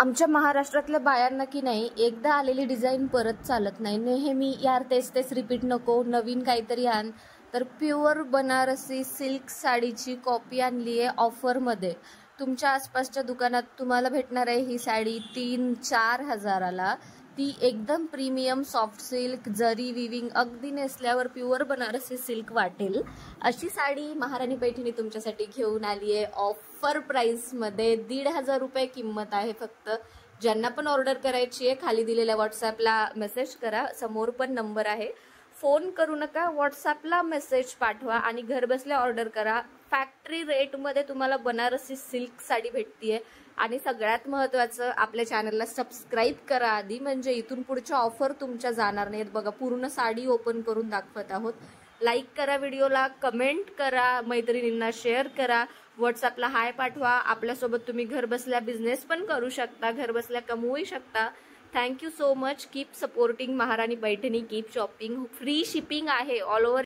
आमच्या महाराष्ट्रातल्या बायांना की नाही एकदा आलेली डिझाईन परत चालत नाही. नेहमी यार तेच तेच रिपीट नको, नवीन काहीतरी आण. तर प्युअर बनारसी सिल्क साडीची कॉपी आणली आहे ऑफरमध्ये. तुमच्या आसपासच्या दुकानात तुम्हाला भेटणार आहे ही साडी 3-4 हजाराला. ती एकदम प्रीमियम सॉफ्ट सिल्क जरी विविंग अगदी नेसल्यावर प्युअर बनारसी सिल्क वाटेल अशी साडी महाराणी पैठणी तुमच्यासाठी घेऊन आली आहे ऑफर प्राइसमध्ये. 1,500 रुपये किंमत आहे फक्त. ज्यांना पण ऑर्डर करायची आहे खाली दिलेल्या व्हॉट्सॲपला मेसेज करा, समोर पण नंबर आहे. फोन करू नका, व्हॉट्सॲपला मेसेज पाठवा आणि घरबसल्या ऑर्डर करा. फॅक्टरी रेटमध्ये तुम्हाला बनारसी सिल्क साडी भेटतीये. आणि सगळ्यात महत्त्वाचं, आपल्या चॅनलला सबस्क्राईब करा आधी, म्हणजे इथून पुढच्या ऑफर तुमच्या जाणार नाहीत. बघा, पूर्ण साडी ओपन करून दाखवत आहोत. लाईक करा व्हिडिओला, कमेंट करा, मैत्रिणींना शेअर करा, व्हॉट्सॲपला हाय पाठवा. आपल्यासोबत तुम्ही घरबसल्या बिझनेस पण करू शकता, घरबसल्या कमवूही शकता. Thank you so much. Keep supporting Maharani Paithani, keep shopping. Free shipping आहे ऑल ओव्हर